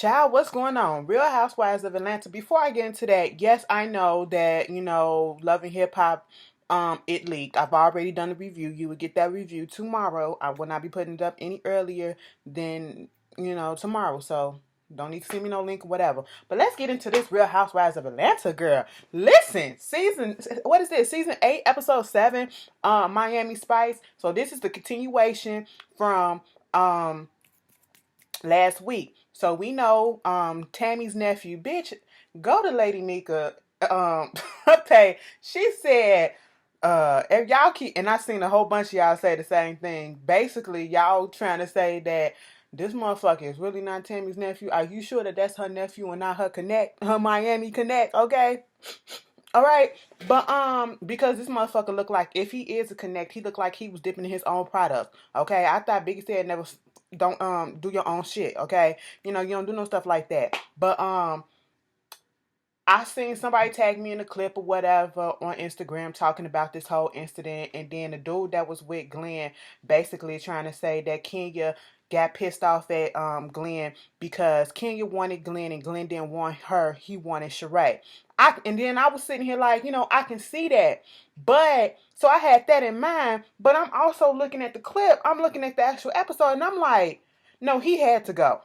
Child, what's going on? Real Housewives of Atlanta. Before I get into that, yes, I know that, Love and Hip Hop, it leaked. I've already done a review. You would get that review tomorrow. I will not be putting it up any earlier than, tomorrow. So don't need to send me no link or whatever. But let's get into this Real Housewives of Atlanta, girl. Listen, what is this? Season 8, episode 7, Miami Spice. So this is the continuation from, last week. So we know Tammy's nephew, bitch, go to Lady Nika pay. She said if y'all keep, and I seen a whole bunch of y'all say the same thing. Basically, y'all trying to say that this motherfucker is really not Tammy's nephew. Are you sure that that's her nephew and not her Miami connect? Okay. All right, but because this motherfucker looked like, if he is a connect, he looked like he was dipping in his own product. Okay, I thought Biggie said never don't do your own shit. Okay, you don't do no stuff like that. But I seen somebody tag me in a clip or whatever on Instagram talking about this whole incident, and then the dude that was with Glenn basically trying to say that Kenya got pissed off at Glenn because Kenya wanted Glenn and Glenn didn't want her. He wanted Sheree. And then I was sitting here like, I can see that. But so I had that in mind, but I'm also looking at the clip. I'm looking at the actual episode and I'm like, no, he had to go.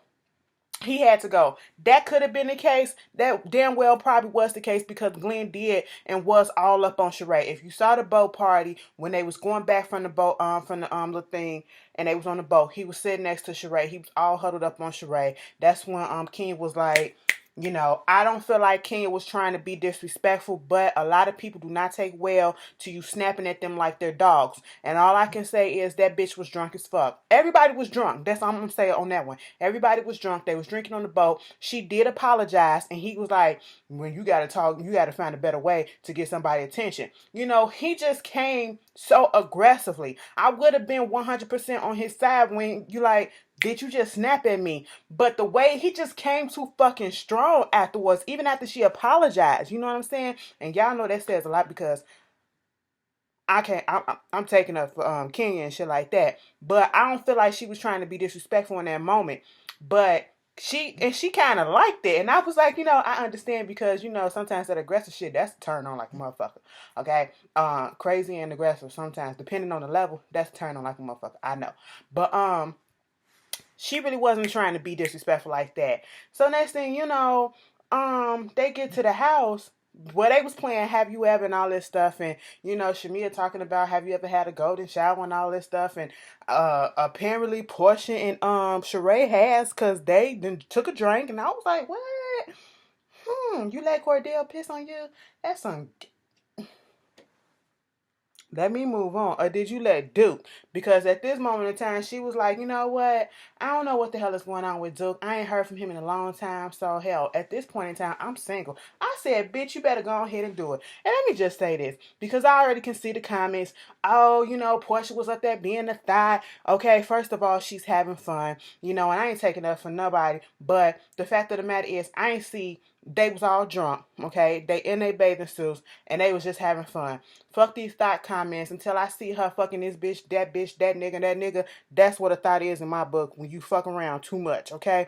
He had to go. That could have been the case. That damn well probably was the case because Glenn did and was all up on Sheree. If you saw the boat party when they was going back from the boat, from the little thing, and they was on the boat, he was sitting next to Sheree. He was all huddled up on Sheree. That's when King was like, I don't feel like Kenya was trying to be disrespectful, but a lot of people do not take well to you snapping at them like they're dogs. And all I can say is that bitch was drunk as fuck. Everybody was drunk. That's all I'm going to say on that one. Everybody was drunk. They was drinking on the boat. She did apologize, and he was like, when you got to talk, you got to find a better way to get somebody attention. He just came so aggressively. I would have been 100% on his side when you like, did you just snap at me? But the way he just came too fucking strong afterwards, even after she apologized, you know what I'm saying? And y'all know that says a lot because I can't. I'm taking up for Kenya and shit like that. But I don't feel like she was trying to be disrespectful in that moment. But she kind of liked it, and I was like, I understand because sometimes that aggressive shit, that's a turn on like a motherfucker. Okay, crazy and aggressive sometimes, depending on the level, that's a turn on like a motherfucker. I know, but she really wasn't trying to be disrespectful like that. So next thing you know, they get to the house where they was playing Have You Ever and all this stuff, and Shamia talking about Have You Ever Had a Golden Shower and all this stuff, and apparently Portia and Sheree has, cause they then took a drink, and I was like, what? You let Cordell piss on you? That's some. Let me move on. Or did you let Duke? Because at this moment in time, she was like, you know what? I don't know what the hell is going on with Duke. I ain't heard from him in a long time. So, hell, at this point in time, I'm single. I said, bitch, you better go ahead and do it. And let me just say this. Because I already can see the comments. Oh, Portia was up there being a thigh. Okay, first of all, she's having fun. And I ain't taking up for nobody. But the fact of the matter is, I ain't see... They was all drunk, okay? They in their bathing suits, and they was just having fun. Fuck these thought comments until I see her fucking this bitch, that nigga, that nigga. That's what a thought is in my book when you fuck around too much, okay?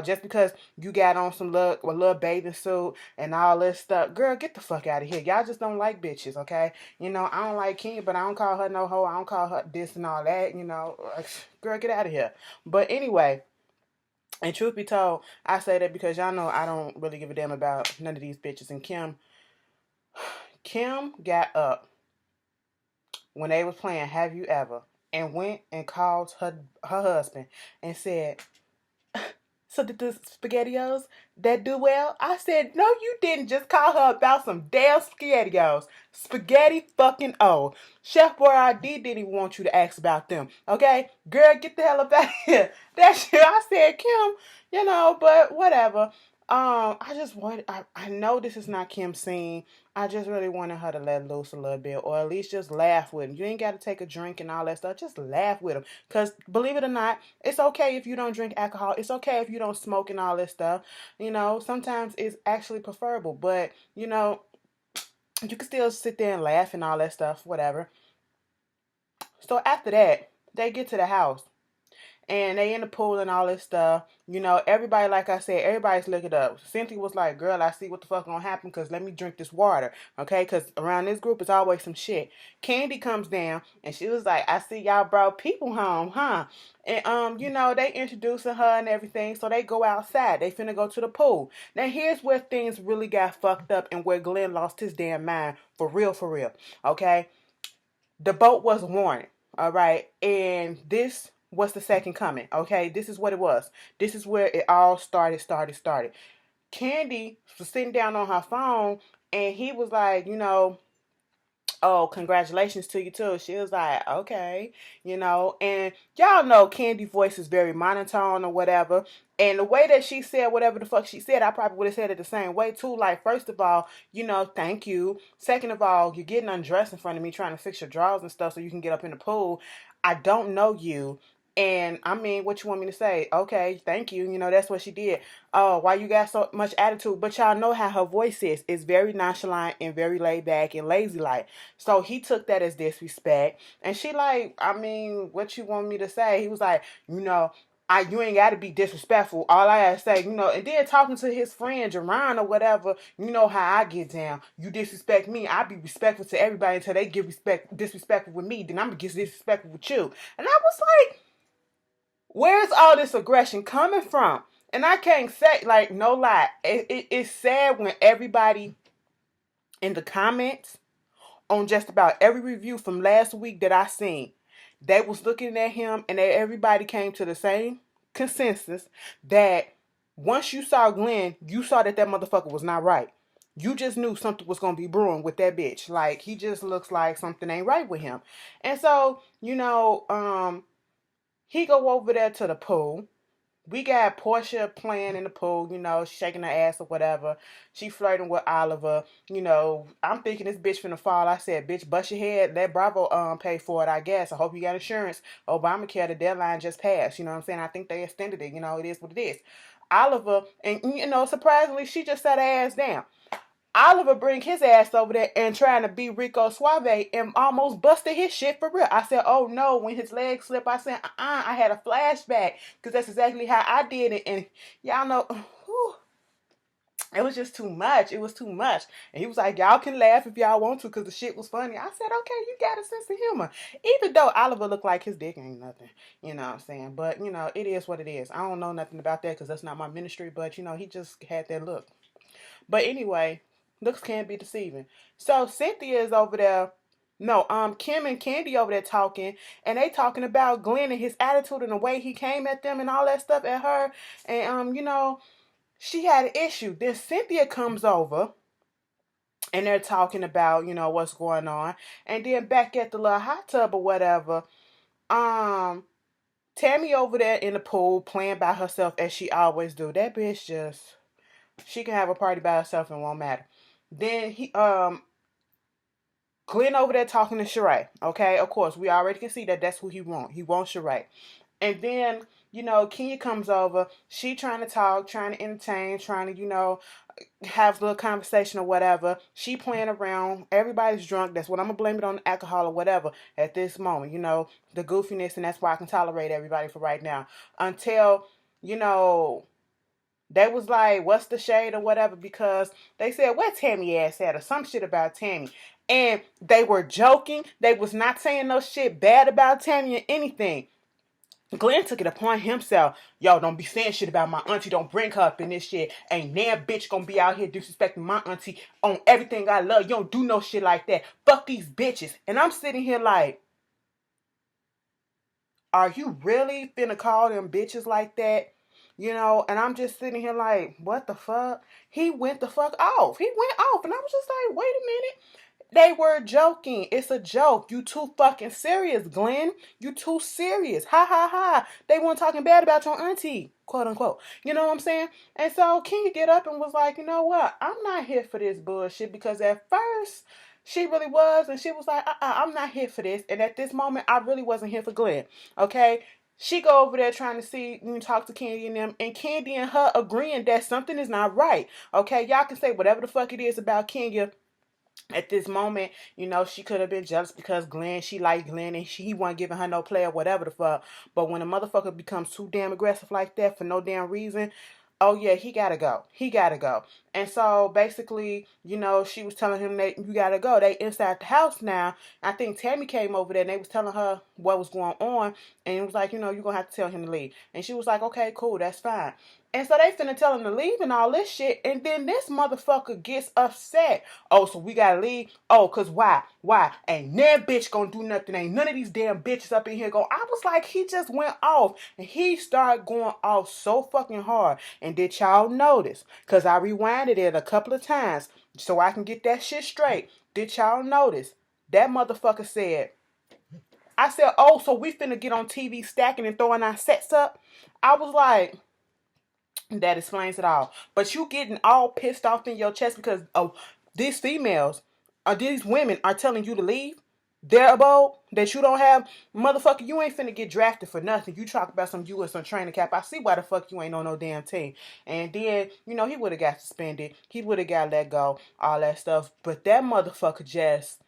Just because you got on a little bathing suit and all this stuff. Girl, get the fuck out of here. Y'all just don't like bitches, okay? I don't like Kenya, but I don't call her no hoe. I don't call her this and all that, Girl, get out of here. But anyway... And truth be told, I say that because y'all know I don't really give a damn about none of these bitches. And Kim got up when they was playing Have You Ever and went and called her husband and said, so did the SpaghettiOs that do well? I said, no, you didn't just call her about some damn SpaghettiOs. Spaghetti fucking O. Chef Boyardee didn't even want you to ask about them. Okay? Girl, get the hell up out of here. That shit, I said, Kim, but whatever. I know this is not Kim's scene. I just really wanted her to let loose a little bit, or at least just laugh with him. You ain't got to take a drink and all that stuff. Just laugh with him. Because believe it or not, it's okay if you don't drink alcohol. It's okay if you don't smoke and all this stuff. Sometimes it's actually preferable. But, you can still sit there and laugh and all that stuff, whatever. So after that, they get to the house. and they in the pool and all this stuff. Everybody, like I said, everybody's looking up. Cynthia was like, girl, I see what the fuck gonna happen, because let me drink this water, okay? Because around this group is always some shit. Candy comes down, and she was like, I see y'all brought people home, huh? And, they introducing her and everything, so they go outside. They finna go to the pool. Now, here's where things really got fucked up and where Glenn lost his damn mind, for real, okay? The boat was warning, all right? And this was the second coming, okay? This is what it was. This is where it all started. Candy was sitting down on her phone, and he was like, oh, congratulations to you too. She was like, okay, and y'all know Candy's voice is very monotone or whatever. And the way that she said whatever the fuck she said, I probably would have said it the same way too. Like, first of all, thank you. Second of all, you're getting undressed in front of me trying to fix your drawers and stuff so you can get up in the pool. I don't know you. And I mean, what you want me to say? Okay, thank you. That's what she did. Oh, why you got so much attitude? But y'all know how her voice is. It's very nonchalant and very laid back and lazy like. So he took that as disrespect. And she like, I mean, what you want me to say? He was like, you ain't got to be disrespectful. All I gotta say, and then talking to his friend Jerron or whatever, you know how I get down. You disrespect me, I be respectful to everybody until they get disrespectful with me. Then I'm gonna get disrespectful with you. And I was like, where's all this aggression coming from? And I can't say, like, no lie. It's sad when everybody in the comments on just about every review from last week that I seen, they was looking at him and everybody came to the same consensus that once you saw Glenn, you saw that motherfucker was not right. You just knew something was going to be brewing with that bitch. Like, he just looks like something ain't right with him. And so, he go over there to the pool. We got Portia playing in the pool, shaking her ass or whatever. She flirting with Oliver. I'm thinking this bitch finna fall. I said, bitch, bust your head. Let Bravo pay for it, I guess. I hope you got insurance. Obamacare, the deadline just passed. You know what I'm saying? I think they extended it. It is what it is. Oliver, and surprisingly, she just sat her ass down. Oliver bring his ass over there and trying to be Rico Suave and almost busted his shit for real. I said, oh no, when his leg slipped, I said, I had a flashback because that's exactly how I did it. And y'all know, whew, it was just too much. It was too much. And he was like, y'all can laugh if y'all want to because the shit was funny. I said, okay, you got a sense of humor. Even though Oliver looked like his dick ain't nothing. You know what I'm saying? But, it is what it is. I don't know nothing about that because that's not my ministry. But, he just had that look. But anyway, looks can be deceiving. So Cynthia is over there. No, Kim and Candy over there talking, and they talking about Glenn and his attitude and the way he came at them and all that stuff at her. And she had an issue. Then Cynthia comes over, and they're talking about what's going on. And then back at the little hot tub or whatever, Tammy over there in the pool playing by herself as she always do. That bitch just, she can have a party by herself and won't matter. Then Glenn over there talking to Sheree. Okay, of course, we already can see that that's who he wants. He wants Sheree. And then, Kenya comes over. She trying to talk, trying to entertain, trying to, have a little conversation or whatever. She playing around. Everybody's drunk. That's what I'm going to blame it on, the alcohol or whatever at this moment. The goofiness, and that's why I can tolerate everybody for right now. Until, they was like, what's the shade or whatever, because they said, where Tammy ass at, or some shit about Tammy. And they were joking. They was not saying no shit bad about Tammy or anything. Glenn took it upon himself. Yo, don't be saying shit about my auntie. Don't bring her up in this shit. Ain't damn bitch gonna be out here disrespecting my auntie on everything I love. You don't do no shit like that. Fuck these bitches. And I'm sitting here like, are you really finna call them bitches like that? And I'm just sitting here like, what the fuck? He went the fuck off. He went off. And I was just like, wait a minute. They were joking. It's a joke. You too fucking serious, Glenn. You too serious. Ha ha ha. They weren't talking bad about your auntie, quote unquote. You know what I'm saying? And so Kenya get up and was like, you know what? I'm not here for this bullshit, because at first she really was, and she was like, I'm not here for this. And at this moment, I really wasn't here for Glenn. Okay? She go over there trying to see, talk to Candy and them, and Candy and her agreeing that something is not right. Okay? Y'all can say whatever the fuck it is about Kenya. At this moment, she could have been jealous because she liked Glenn and he wasn't giving her no play or whatever the fuck. But when a motherfucker becomes too damn aggressive like that for no damn reason, oh yeah, he gotta go. He gotta go. And so basically, she was telling him that you gotta go. They inside the house now. I think Tammy came over there and they was telling her what was going on. And it was like, you're gonna have to tell him to leave. And she was like, okay, cool, that's fine. And so they finna tell him to leave and all this shit. And then this motherfucker gets upset. Oh, so we gotta leave? Oh, cause why? Why? Ain't that bitch gonna do nothing. Ain't none of these damn bitches up in here go. I was like, he just went off. And he started going off so fucking hard. And did y'all notice? Cause I rewinded it a couple of times so I can get that shit straight. Did y'all notice? That motherfucker said, I said, oh, so we finna get on TV stacking and throwing our sets up? I was like, that explains it all. But you getting all pissed off in your chest because these females or these women are telling you to leave their abode that you don't have. Motherfucker, you ain't finna get drafted for nothing. You talk about some you and some training cap. I see why the fuck you ain't on no damn team. And then, he would have got suspended. He would have got let go. All that stuff. But that motherfucker just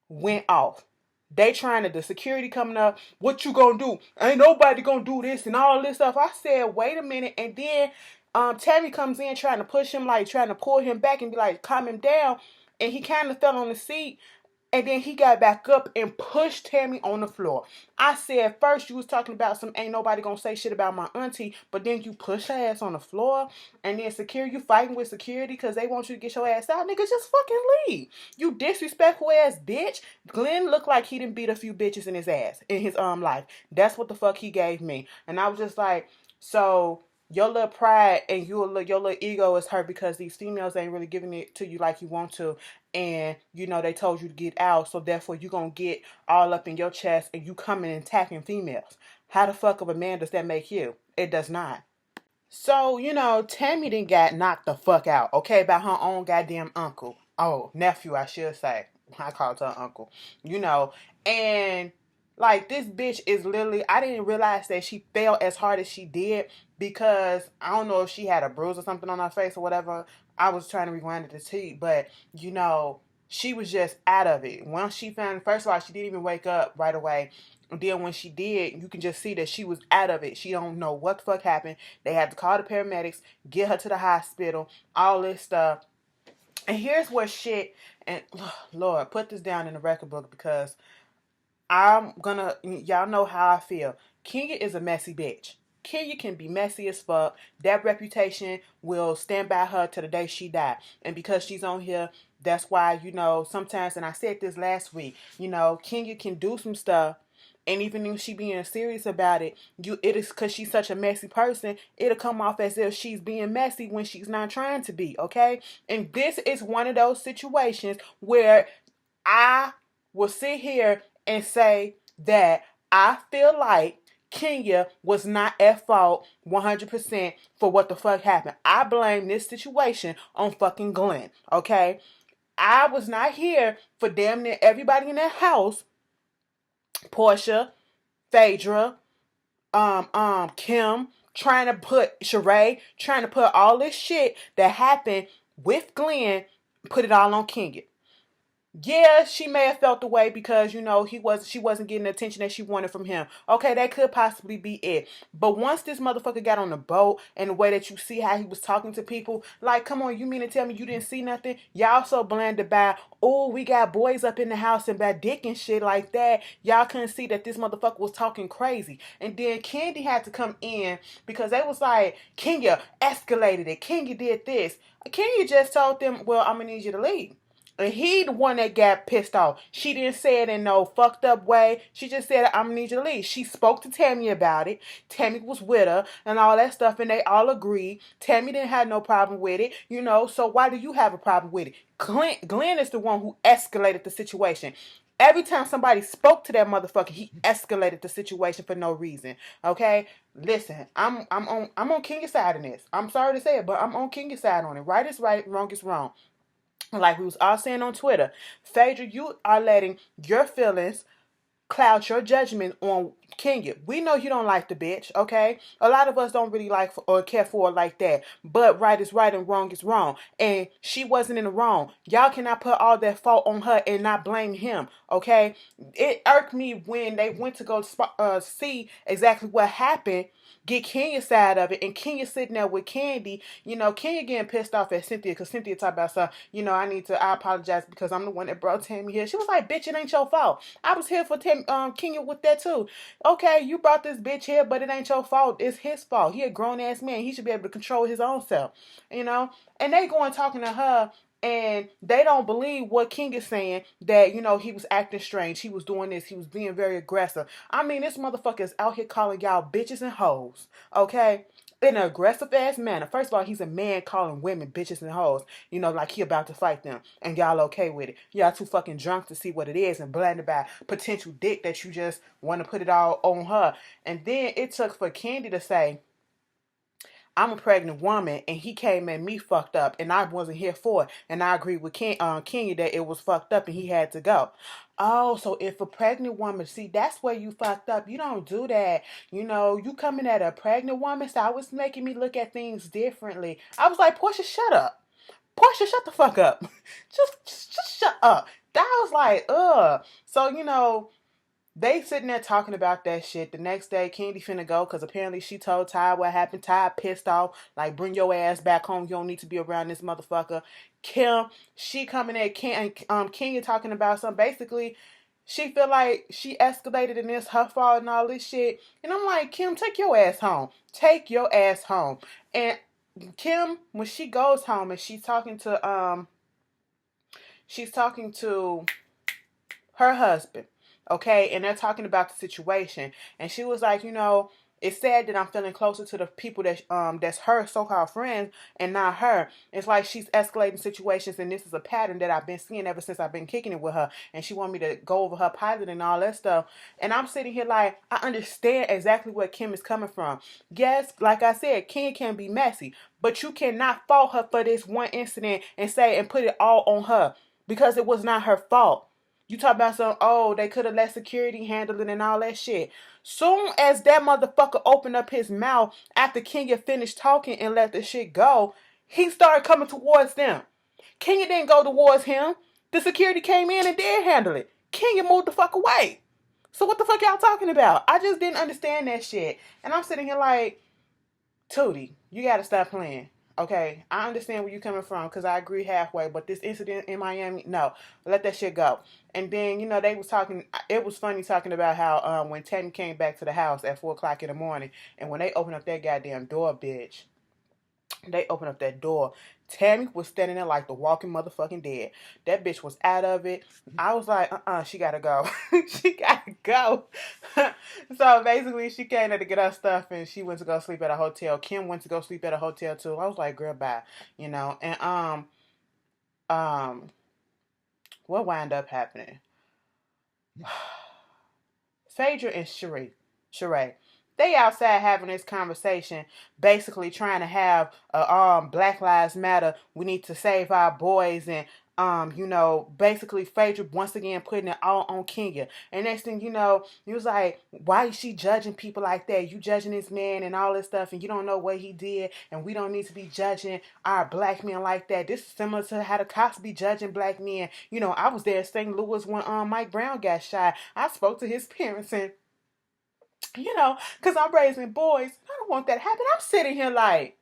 went off. They trying to, the security coming up, what you gonna do? Ain't nobody gonna do this and all this stuff. I said, wait a minute. And then Tammy comes in trying to push him, like trying to pull him back and be like, calm him down. And he kind of fell on the seat. And then he got back up and pushed Tammy on the floor. I said, first you was talking about some ain't nobody gonna say shit about my auntie, but then you push her ass on the floor, and then you fighting with security because they want you to get your ass out. Nigga, just fucking leave. You disrespectful ass bitch. Glenn looked like he done beat a few bitches in his ass, in his life. That's what the fuck he gave me. And I was just like, so your little pride and your little ego is hurt because these females ain't really giving it to you like you want to. And, they told you to get out. So, therefore, you're going to get all up in your chest and you coming and attacking females. How the fuck of a man does that make you? It does not. So, Tammy didn't got knocked the fuck out, okay, by her own goddamn uncle. Oh, nephew, I should say. I called her uncle. And like this bitch is literally, I didn't realize that she fell as hard as she did because I don't know if she had a bruise or something on her face or whatever. I was trying to rewind it to see, but she was just out of it. Once she found, first of all, she didn't even wake up right away. And then when she did, you can just see that she was out of it. She don't know what the fuck happened. They had to call the paramedics, get her to the hospital, all this stuff. And here's where shit, and Lord, put this down in the record book because y'all know how I feel. Kenya is a messy bitch. Kenya can be messy as fuck. That reputation will stand by her to the day she died. And because she's on here, that's why, sometimes, and I said this last week, Kenya can do some stuff. And even if she being serious about it, it is because she's such a messy person, it'll come off as if she's being messy when she's not trying to be, okay? And this is one of those situations where I will sit here and say that I feel like Kenya was not at fault 100% for what the fuck happened. I blame this situation on fucking Glenn, okay? I was not here for damn near everybody in that house. Portia, Phaedra, Kim, trying to put Sheree, trying to put all this shit that happened with Glenn, put it all on Kenya. Yeah, she may have felt the way because, she wasn't getting the attention that she wanted from him. Okay, that could possibly be it. But once this motherfucker got on the boat and the way that you see how he was talking to people, like, come on, you mean to tell me you didn't see nothing? Y'all so blinded by, oh, we got boys up in the house and by dick and shit like that. Y'all couldn't see that this motherfucker was talking crazy. And then Candy had to come in because they was like, Kenya escalated it. Kenya did this. Kenya just told them, well, I'm going to need you to leave. And he the one that got pissed off. She didn't say it in no fucked up way. She just said, I'm gonna need you to leave. She spoke to Tammy about it. Tammy was with her and all that stuff, and they all agreed. Tammy didn't have no problem with it, so why do you have a problem with it? Glenn is the one who escalated the situation. Every time somebody spoke to that motherfucker, he escalated the situation for no reason. Okay? Listen, I'm on Kenya's side in this. I'm sorry to say it, but I'm on Kenya's side on it. Right is right, wrong is wrong. Like we was all saying on Twitter, Phaedra, you are letting your feelings cloud your judgment on Kenya, we know you don't like the bitch, okay? A lot of us don't really like or care for her like that. But right is right and wrong is wrong. And she wasn't in the wrong. Y'all cannot put all that fault on her and not blame him, okay? It irked me when they went to go see exactly what happened, get Kenya's side of it, and Kenya sitting there with Candy. Kenya getting pissed off at Cynthia because Cynthia talked about something. I apologize because I'm the one that brought Tammy here. She was like, bitch, it ain't your fault. I was here for Kenya with that too. Okay, you brought this bitch here, but it ain't your fault. It's his fault. He a grown ass man. He should be able to control his own self. You know? And they going talking to her, and they don't believe what King is saying, that, he was acting strange. He was doing this. He was being very aggressive. I mean, this motherfucker is out here calling y'all bitches and hoes. Okay? In an aggressive ass manner. First of all, he's a man calling women bitches and hoes. Like he about to fight them. And y'all okay with it. Y'all too fucking drunk to see what it is and blinded by potential dick that you just want to put it all on her. And then it took for Candy to say, I'm a pregnant woman, and he came at me fucked up, and I wasn't here for it. And I agree with Kenya that it was fucked up and he had to go. Oh, so if a pregnant woman, see, that's where you fucked up. You don't do that. You coming at a pregnant woman, so I was making me look at things differently. I was like, Portia, shut up. Portia, shut the fuck up. just shut up. That was like, ugh. So, they sitting there talking about that shit. The next day, Candy finna go because apparently she told Ty what happened. Ty pissed off, like, bring your ass back home. You don't need to be around this motherfucker. Kim, she coming at Kenya talking about something. Basically, she feel like she escalated and it's her fault and all this shit. And I'm like, Kim, take your ass home. Take your ass home. And Kim, when she goes home and she's talking to her husband, okay, and they're talking about the situation, and she was like, it's sad that I'm feeling closer to the people that's her so-called friends and not her. It's like she's escalating situations, and this is a pattern that I've been seeing ever since I've been kicking it with her, and she want me to go over her pilot and all that stuff. And I'm sitting here like, I understand exactly where Kim is coming from. Yes, like I said, Kim can be messy, but you cannot fault her for this one incident and put it all on her, because it was not her fault. You talk about they could have let security handle it and all that shit. Soon as that motherfucker opened up his mouth after Kenya finished talking and let the shit go, he started coming towards them. Kenya didn't go towards him. The security came in and did handle it. Kenya moved the fuck away. So what the fuck y'all talking about? I just didn't understand that shit. And I'm sitting here like, Tootie, you gotta stop playing. Okay, I understand where you're coming from because I agree halfway, but this incident in Miami, no, let that shit go. And then, they was talking, it was funny talking about how when Tammy came back to the house at 4 o'clock in the morning, and when they opened up that goddamn door, bitch, they opened up that door. Tammy was standing there like the walking motherfucking dead. That bitch was out of it. I was like, she gotta go. She gotta go. So basically, she came there to get her stuff, and she went to go sleep at a hotel. Kim went to go sleep at a hotel too. I was like, girl, bye. And what wound up happening? Phaedra and Sheree, they outside having this conversation, basically trying to have Black Lives Matter. We need to save our boys, and basically Phaedra once again putting it all on Kenya. And next thing you know, he was like, why is she judging people like that? You judging this man and all this stuff, and you don't know what he did, and we don't need to be judging our black men like that. This is similar to how the cops be judging black men. I was there in St. Louis when Mike Brown got shot. I spoke to his parents, and because I'm raising boys, I don't want that to happen. I'm sitting here like,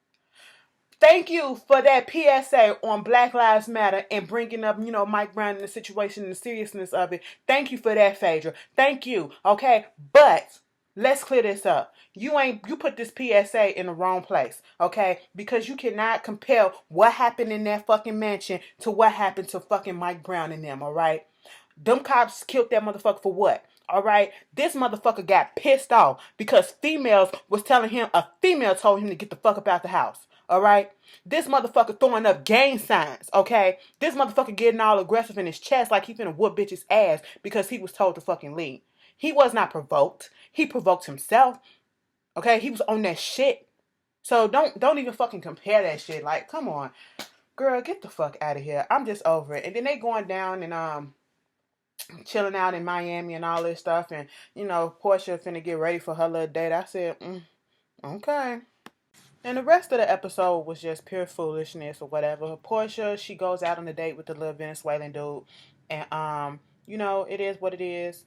thank you for that PSA on Black Lives Matter and bringing up, Mike Brown and the situation and the seriousness of it. Thank you for that, Phaedra. Thank you. Okay, but let's clear this up. You put this PSA in the wrong place, okay? Because you cannot compare what happened in that fucking mansion to what happened to fucking Mike Brown and them, all right? Them cops killed that motherfucker for what? All right, this motherfucker got pissed off because females was telling him, a female told him to get the fuck up out the house. All right, this motherfucker throwing up gang signs. Okay, this motherfucker getting all aggressive in his chest like he finna whoop bitch's ass because he was told to fucking leave. He was not provoked. He provoked himself. Okay, he was on that shit. So don't even fucking compare that shit. Like, come on, girl, get the fuck out of here. I'm just over it. And then they going down and chilling out in Miami and all this stuff. And, Portia finna get ready for her little date. I said, okay. And the rest of the episode was just pure foolishness or whatever. Portia, she goes out on a date with the little Venezuelan dude. And, it is what it is.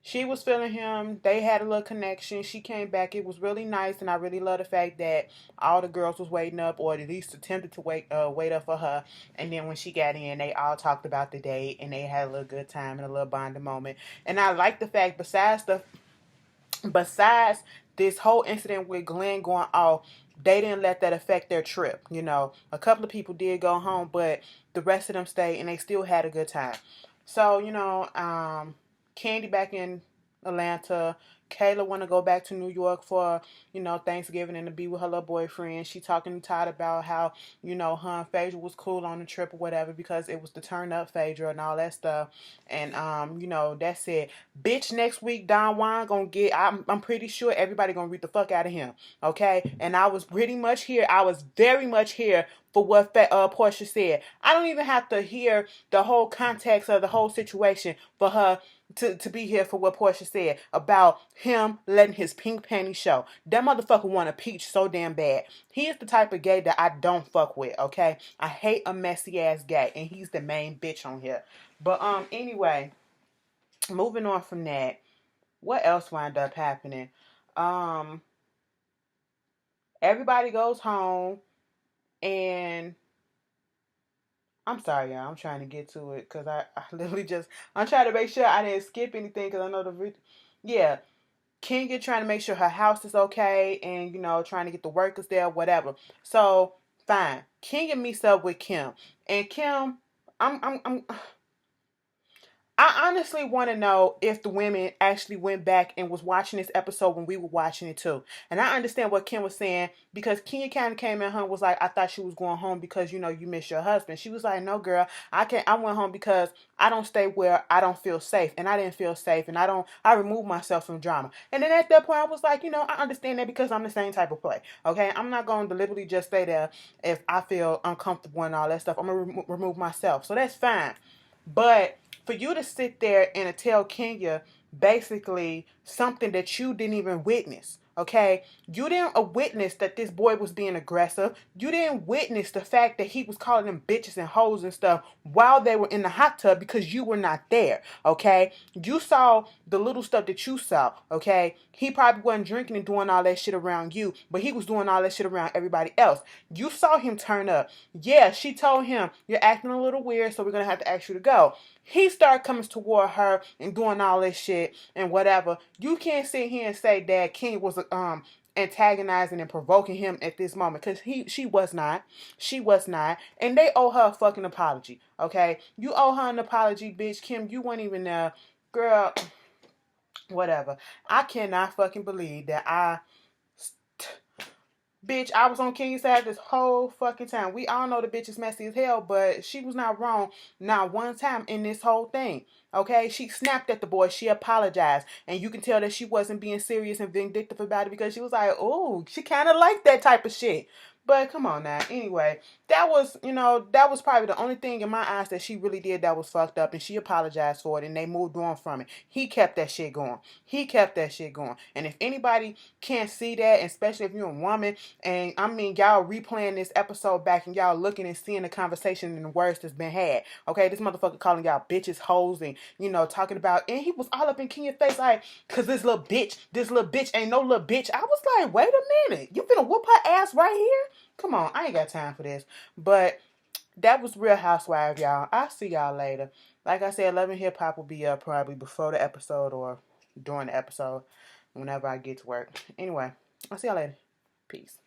She was feeling him. They had a little connection. She came back. It was really nice, and I really love the fact that all the girls was waiting up, or at least attempted to wait up for her. And then when she got in, they all talked about the date, and they had a little good time and a little bonding moment. And I like the fact, besides this whole incident with Glenn going off, they didn't let that affect their trip. A couple of people did go home, but the rest of them stayed, and they still had a good time. So, Candy back in Atlanta. Kayla want to go back to New York for, Thanksgiving and to be with her little boyfriend. She talking to Todd about how, her and Phaedra was cool on the trip or whatever because it was the turn up Phaedra and all that stuff. And, that's it. Bitch, next week, Don Juan gonna get, I'm pretty sure everybody gonna read the fuck out of him. Okay? And I was pretty much here. I was very much here for what Portia said. I don't even have to hear the whole context of the whole situation for her to be here for what Portia said about him letting his pink panties show. That motherfucker want a peach so damn bad. He is the type of gay that I don't fuck with, okay? I hate a messy ass gay, and he's the main bitch on here. But anyway, moving on from that, what else wound up happening? Everybody goes home, and I'm sorry, y'all. I'm trying to get to it because I literally I'm trying to make sure I didn't skip anything because I know yeah, Kenya trying to make sure her house is okay and, trying to get the workers there, whatever. So, fine. Kenya meets up with Kim. And Kim, I honestly want to know if the women actually went back and was watching this episode when we were watching it too. And I understand what Kim was saying because Kenya kind of came in home was like, I thought she was going home because, you miss your husband. She was like, no, girl, I went home because I don't stay where I don't feel safe. And I didn't feel safe. And I remove myself from drama. And then at that point, I was like, I understand that because I'm the same type of play. Okay. I'm not going to deliberately just stay there if I feel uncomfortable and all that stuff. I'm going to remove myself. So that's fine. But for you to sit there and tell Kenya basically something that you didn't even witness, okay? You didn't witness that this boy was being aggressive. You didn't witness the fact that he was calling them bitches and hoes and stuff while they were in the hot tub because you were not there, okay? You saw the little stuff that you saw, okay? He probably wasn't drinking and doing all that shit around you, but he was doing all that shit around everybody else. You saw him turn up. Yeah, she told him, you're acting a little weird, so we're going to have to ask you to go. He started coming toward her and doing all this shit and whatever. You can't sit here and say that King was antagonizing and provoking him at this moment because she was not. She was not. And they owe her a fucking apology. Okay? You owe her an apology, bitch. Kim, you weren't even there. Girl, whatever. I cannot fucking believe that bitch, I was on Kenya's side this whole fucking time. We all know the bitch is messy as hell, but she was not wrong not one time in this whole thing. Okay? She snapped at the boy. She apologized. And you can tell that she wasn't being serious and vindictive about it because she was like, oh, she kind of liked that type of shit. But come on now. Anyway, that was probably the only thing in my eyes that she really did that was fucked up, and she apologized for it, and they moved on from it. He kept that shit going. He kept that shit going. And if anybody can't see that, especially if you're a woman, and I mean, y'all replaying this episode back and y'all looking and seeing the conversation and the words that's been had. Okay, this motherfucker calling y'all bitches, hoes, and, talking about, and he was all up in Kenya's face like, cause this little bitch ain't no little bitch. I was like, wait a minute. You finna whoop her ass right here? Come on, I ain't got time for this. But that was Real Housewives, y'all. I'll see y'all later. Like I said, Love and Hip Hop will be up probably before the episode or during the episode whenever I get to work. Anyway, I'll see y'all later. Peace.